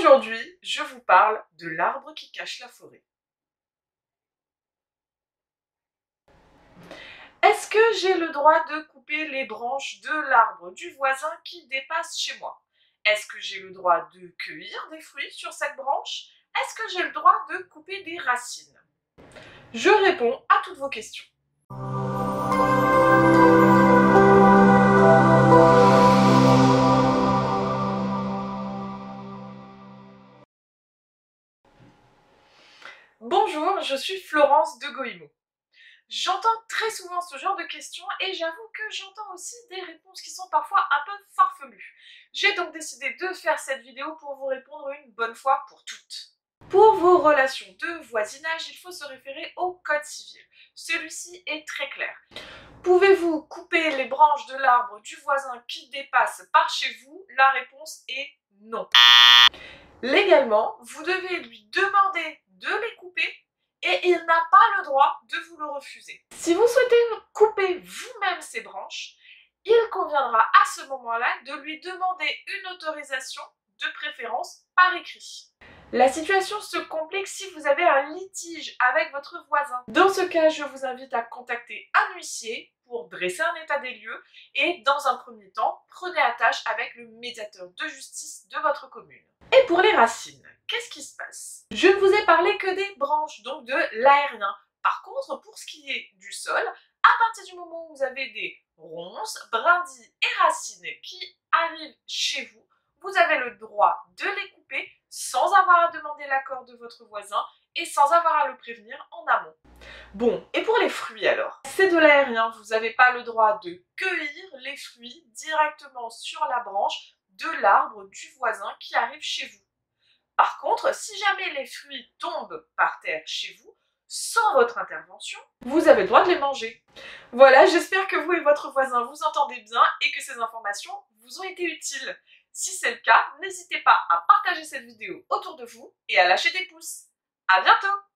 Aujourd'hui, je vous parle de l'arbre qui cache la forêt. Est-ce que j'ai le droit de couper les branches de l'arbre du voisin qui dépasse chez moi? Est-ce que j'ai le droit de cueillir des fruits sur cette branche? Est-ce que j'ai le droit de couper des racines? Je réponds à toutes vos questions. Bonjour, je suis Florence de Goïmo. J'entends très souvent ce genre de questions et j'avoue que j'entends aussi des réponses qui sont parfois un peu farfelues. J'ai donc décidé de faire cette vidéo pour vous répondre une bonne fois pour toutes. Pour vos relations de voisinage, il faut se référer au Code civil. Celui-ci est très clair. Pouvez-vous couper les branches de l'arbre du voisin qui dépasse par chez vous? La réponse est non. Légalement, vous devez lui demander de les couper et il n'a pas le droit de vous le refuser. Si vous souhaitez couper vous-même ces branches, il conviendra à ce moment-là de lui demander une autorisation, de préférence par écrit. La situation se complique si vous avez un litige avec votre voisin. Dans ce cas, je vous invite à contacter un huissier pour dresser un état des lieux et dans un premier temps, prenez attache avec le médiateur de justice de votre commune. Et pour les racines, qu'est-ce qui se passe? Je ne vous ai parlé que des branches, donc de l'aérien. Par contre, pour ce qui est du sol, à partir du moment où vous avez des ronces, brindilles et racines qui arrivent chez vous, vous avez le droit de les couper sans avoir à demander l'accord de votre voisin et sans avoir à le prévenir en amont. Bon, et pour les fruits alors? C'est de l'aérien, vous n'avez pas le droit de cueillir les fruits directement sur la branche de l'arbre du voisin qui arrive chez vous. Par contre, si jamais les fruits tombent par terre chez vous, sans votre intervention, vous avez le droit de les manger. Voilà, j'espère que vous et votre voisin vous entendez bien et que ces informations vous ont été utiles. Si c'est le cas, n'hésitez pas à partager cette vidéo autour de vous et à lâcher des pouces. À bientôt!